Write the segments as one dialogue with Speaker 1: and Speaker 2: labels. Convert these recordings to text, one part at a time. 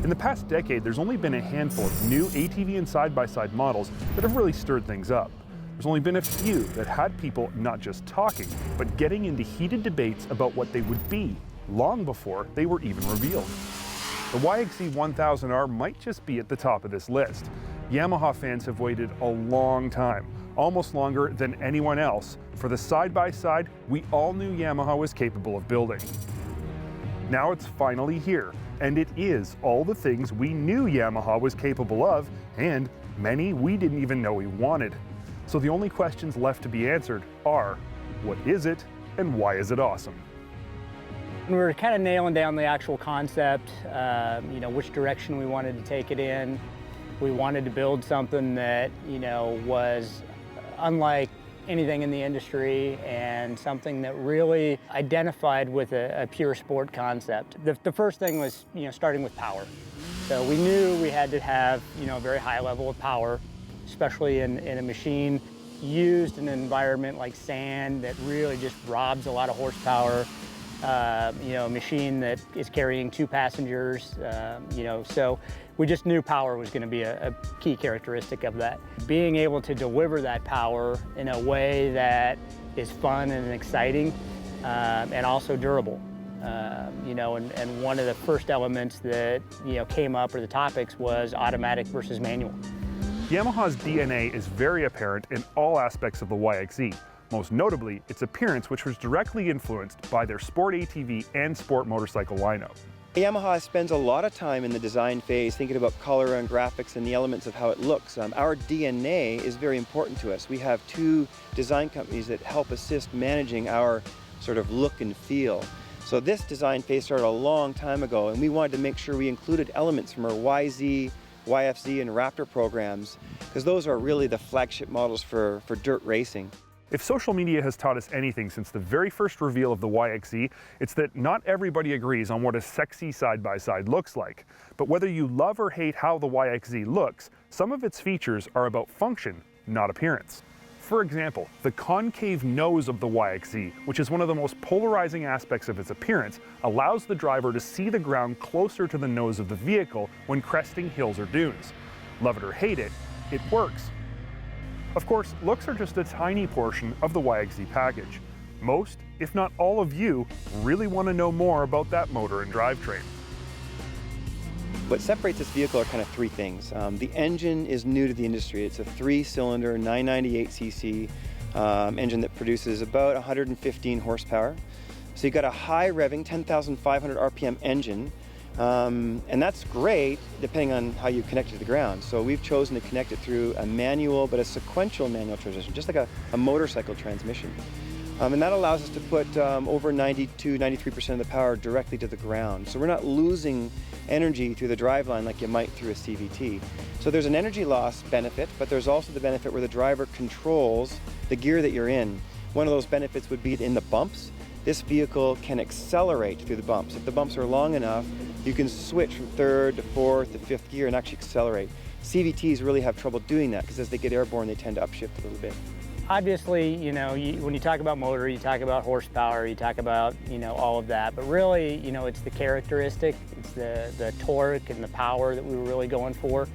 Speaker 1: In the past decade, there's only been a handful of new ATV and side-by-side models that have really stirred things up. There's only been a few that had people not just talking, but getting into heated debates about what they would be, long before they were even revealed. The YXZ1000R might just be at the top of this list. Yamaha fans have waited a long time, almost longer than anyone else, for the side-by-side we all knew Yamaha was capable of building. Now it's finally here, and it is all the things we knew Yamaha was capable of, and many we didn't even know we wanted. So the only questions left to be answered are, what is it, and why is it awesome?
Speaker 2: We were kind of nailing down the actual concept, which direction we wanted to take it in. We wanted to build something that, was unlike anything in the industry and something that really identified with a pure sport concept. The first thing was, starting with power. So we knew we had to have, a very high level of power, especially in a machine used in an environment like sand that really just robs a lot of horsepower. A machine that is carrying 2 passengers, so we just knew power was going to be a key characteristic of that. Being able to deliver that power in a way that is fun and exciting, and also durable. And one of the first elements that, came up, or the topics, was automatic versus manual.
Speaker 1: Yamaha's DNA is very apparent in all aspects of the YXZ. Most notably, its appearance, which was directly influenced by their sport ATV and sport motorcycle lineup.
Speaker 3: Yamaha spends a lot of time in the design phase thinking about color and graphics and the elements of how it looks. Our DNA is very important to us. We have 2 design companies that help assist managing our sort of look and feel. So this design phase started a long time ago, and we wanted to make sure we included elements from our YZ, YFZ, and Raptor programs, because those are really the flagship models for dirt racing.
Speaker 1: If social media has taught us anything since the very first reveal of the YXZ, it's that not everybody agrees on what a sexy side-by-side looks like. But whether you love or hate how the YXZ looks, some of its features are about function, not appearance. For example, the concave nose of the YXZ, which is one of the most polarizing aspects of its appearance, allows the driver to see the ground closer to the nose of the vehicle when cresting hills or dunes. Love it or hate it, it works. Of course, looks are just a tiny portion of the YXZ package. Most, if not all of you, really want to know more about that motor and drivetrain.
Speaker 3: What separates this vehicle are kind of 3 things. The engine is new to the industry. It's a 3-cylinder 998cc engine that produces about 115 horsepower. So you've got a high revving 10,500 RPM engine. And that's great depending on how you connect it to the ground. So we've chosen to connect it through a manual, but a sequential manual transmission, just like a motorcycle transmission. And that allows us to put over 92–93% of the power directly to the ground. So we're not losing energy through the driveline like you might through a CVT. So there's an energy loss benefit, but there's also the benefit where the driver controls the gear that you're in. One of those benefits would be in the bumps. This vehicle can accelerate through the bumps. If the bumps are long enough, you can switch from 3rd to 4th to 5th gear and actually accelerate. CVTs really have trouble doing that because as they get airborne, they tend to upshift a little bit.
Speaker 2: Obviously, when you talk about motor, you talk about horsepower, you talk about, all of that. But really, it's the characteristic, it's the torque and the power that we were really going for.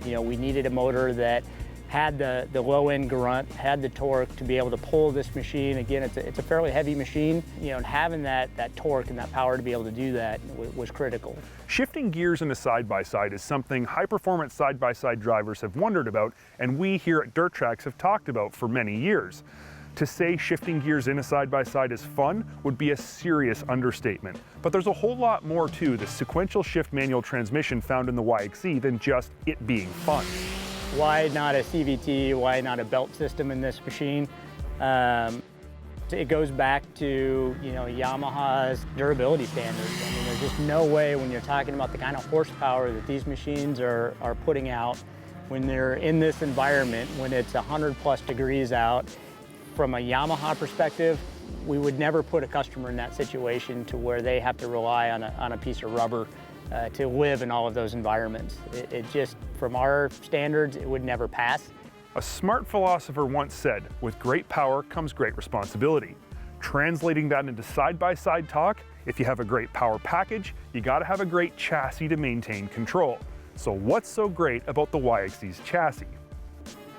Speaker 2: We needed a motor that had the low-end grunt, had the torque to be able to pull this machine. Again, it's a fairly heavy machine, and having that torque and that power to be able to do that was critical.
Speaker 1: Shifting gears in a side-by-side is something high-performance side-by-side drivers have wondered about, and we here at Dirt Tracks have talked about for many years. To say shifting gears in a side-by-side is fun would be a serious understatement. But there's a whole lot more to the sequential shift manual transmission found in the YXZ than just it being fun.
Speaker 2: Why not a CVT? Why not a belt system in this machine? It goes back to Yamaha's durability standards. I mean, there's just no way when you're talking about the kind of horsepower that these machines are putting out, when they're in this environment, when it's 100+ degrees out. From a Yamaha perspective, we would never put a customer in that situation to where they have to rely on a piece of rubber to live in all of those environments. It just, from our standards, it would never pass.
Speaker 1: A smart philosopher once said, with great power comes great responsibility. Translating that into side-by-side talk, if you have a great power package, you gotta have a great chassis to maintain control. So what's so great about the YXZ's chassis?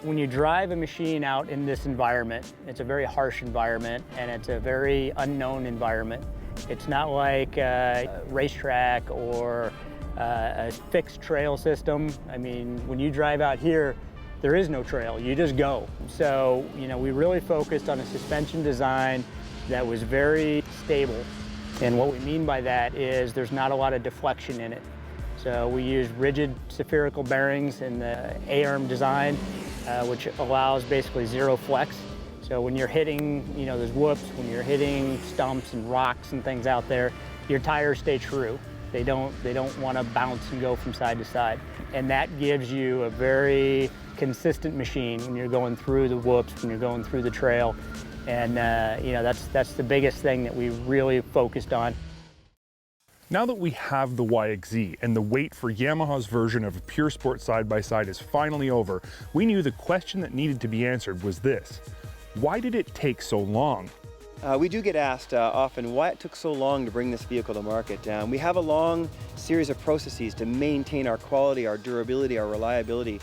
Speaker 2: When you drive a machine out in this environment, it's a very harsh environment and it's a very unknown environment. It's not like a racetrack or a fixed trail system. I mean, when you drive out here, there is no trail, you just go. So, we really focused on a suspension design that was very stable. And what we mean by that is there's not a lot of deflection in it. So we use rigid spherical bearings in the A-arm design, which allows basically zero flex. So when you're hitting, those whoops, when you're hitting stumps and rocks and things out there, your tires stay true. They don't want to bounce and go from side to side. And that gives you a very consistent machine when you're going through the whoops, when you're going through the trail. And that's the biggest thing that we really focused on.
Speaker 1: Now that we have the YXZ and the wait for Yamaha's version of a pure sport side-by-side is finally over, we knew the question that needed to be answered was this: why did it take so long?
Speaker 3: We do get asked often why it took so long to bring this vehicle to market. We have a long series of processes to maintain our quality, our durability, our reliability.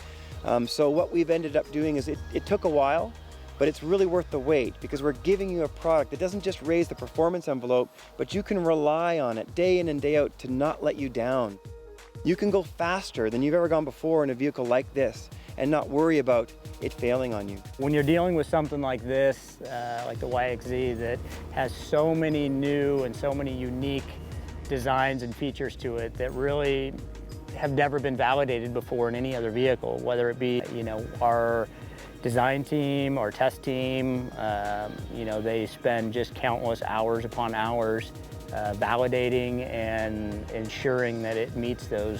Speaker 3: So what we've ended up doing is it took a while, but it's really worth the wait because we're giving you a product that doesn't just raise the performance envelope, but you can rely on it day in and day out to not let you down. You can go faster than you've ever gone before in a vehicle like this and not worry about it failing on you.
Speaker 2: When you're dealing with something like this, like the YXZ, that has so many new and so many unique designs and features to it that really have never been validated before in any other vehicle, whether it be, our design team, our test team, they spend just countless hours upon hours validating and ensuring that it meets those,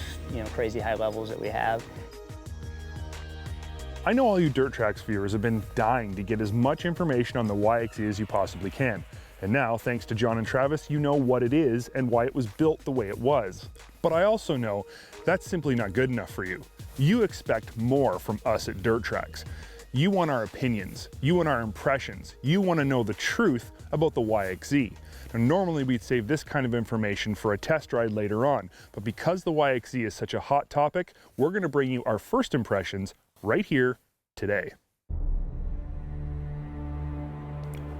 Speaker 2: crazy high levels that we have.
Speaker 1: I know all you Dirt Tracks viewers have been dying to get as much information on the YXZ as you possibly can. And now, thanks to John and Travis, you know what it is and why it was built the way it was. But I also know that's simply not good enough for you. You expect more from us at Dirt Tracks. You want our opinions, you want our impressions, you want to know the truth about the YXZ. Now, normally we'd save this kind of information for a test ride later on, but because the YXZ is such a hot topic, we're going to bring you our first impressions right here today.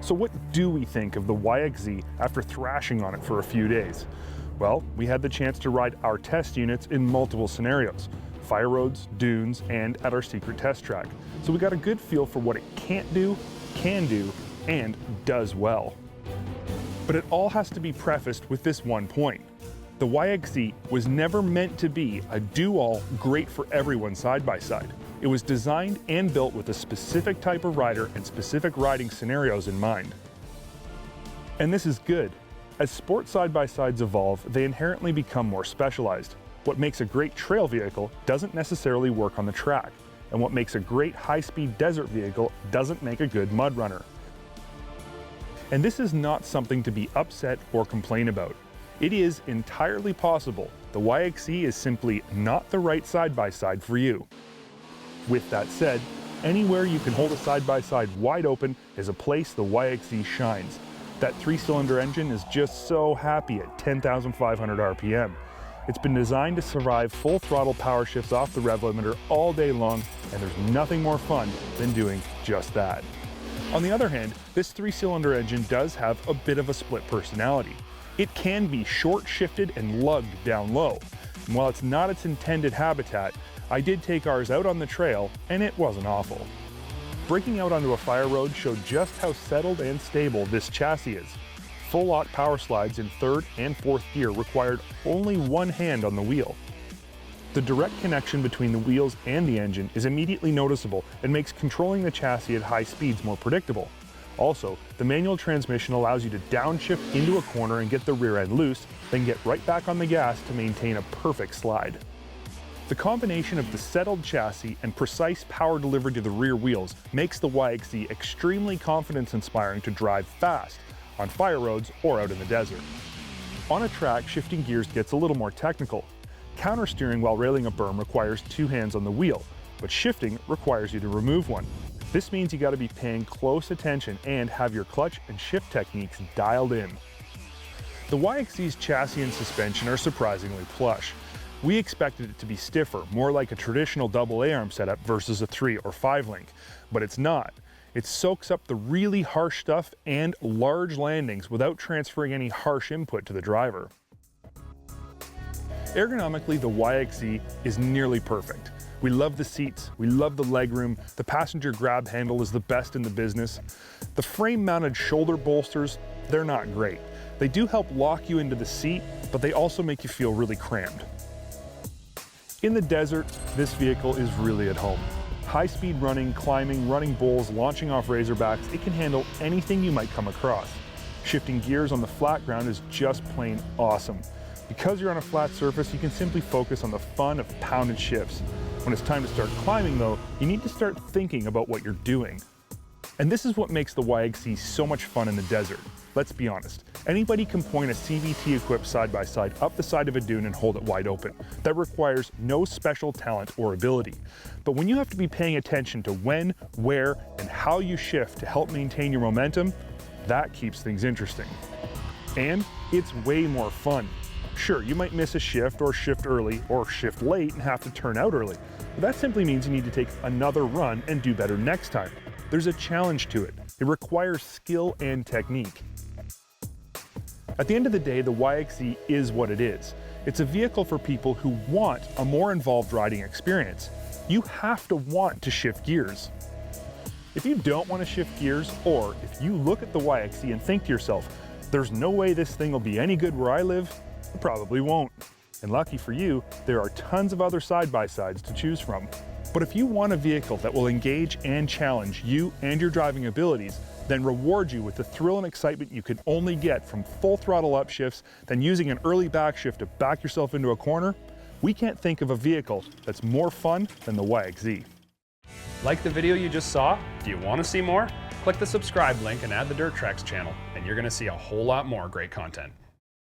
Speaker 1: So what do we think of the YXZ after thrashing on it for a few days? Well, we had the chance to ride our test units in multiple scenarios: fire roads, dunes, and at our secret test track. So we got a good feel for what it can't do, can do, and does well. But it all has to be prefaced with this one point. The YXZ was never meant to be a do-all, great for everyone side-by-side. It was designed and built with a specific type of rider and specific riding scenarios in mind. And this is good. As sport side-by-sides evolve, they inherently become more specialized. What makes a great trail vehicle doesn't necessarily work on the track, and what makes a great high-speed desert vehicle doesn't make a good mud runner. And this is not something to be upset or complain about. It is entirely possible the YXZ is simply not the right side-by-side for you. With that said, anywhere you can hold a side-by-side wide open is a place the YXZ shines. That 3-cylinder engine is just so happy at 10,500 RPM. It's been designed to survive full throttle power shifts off the rev limiter all day long, and there's nothing more fun than doing just that. On the other hand, this 3-cylinder engine does have a bit of a split personality. It can be short-shifted and lugged down low. And while it's not its intended habitat, I did take ours out on the trail, and it wasn't awful. Breaking out onto a fire road showed just how settled and stable this chassis is. Full-aught power slides in 3rd and 4th gear required only one hand on the wheel. The direct connection between the wheels and the engine is immediately noticeable and makes controlling the chassis at high speeds more predictable. Also, the manual transmission allows you to downshift into a corner and get the rear end loose, then get right back on the gas to maintain a perfect slide. The combination of the settled chassis and precise power delivery to the rear wheels makes the YXZ extremely confidence-inspiring to drive fast on fire roads or out in the desert. On a track, shifting gears gets a little more technical. Countersteering while railing a berm requires 2 hands on the wheel, but shifting requires you to remove one. This means you gotta be paying close attention and have your clutch and shift techniques dialed in. The YXZ's chassis and suspension are surprisingly plush. We expected it to be stiffer, more like a traditional AA arm setup versus a 3 or 5 link, but it's not. It soaks up the really harsh stuff and large landings without transferring any harsh input to the driver. Ergonomically, the YXZ is nearly perfect. We love the seats, we love the legroom, the passenger grab handle is the best in the business. The frame-mounted shoulder bolsters, they're not great. They do help lock you into the seat, but they also make you feel really crammed. In the desert, this vehicle is really at home. High-speed running, climbing, running bulls, launching off razorbacks, it can handle anything you might come across. Shifting gears on the flat ground is just plain awesome. Because you're on a flat surface, you can simply focus on the fun of pounded shifts. When it's time to start climbing though, you need to start thinking about what you're doing. And this is what makes the YXZ so much fun in the desert. Let's be honest, anybody can point a CVT-equipped side-by-side up the side of a dune and hold it wide open. That requires no special talent or ability. But when you have to be paying attention to when, where, and how you shift to help maintain your momentum, that keeps things interesting. And it's way more fun. Sure, you might miss a shift or shift early or shift late and have to turn out early, but that simply means you need to take another run and do better next time. There's a challenge to it. It requires skill and technique. At the end of the day, the YXZ is what it is. It's a vehicle for people who want a more involved riding experience. You have to want to shift gears. If you don't want to shift gears, or if you look at the YXZ and think to yourself, there's no way this thing will be any good where I live, it probably won't. And lucky for you, there are tons of other side-by-sides to choose from. But if you want a vehicle that will engage and challenge you and your driving abilities, then reward you with the thrill and excitement you can only get from full throttle upshifts, then using an early back shift to back yourself into a corner, we can't think of a vehicle that's more fun than the YXZ.
Speaker 4: Like the video you just saw? Do you want to see more? Click the subscribe link and add the Dirt Tracks channel, and you're going to see a whole lot more great content.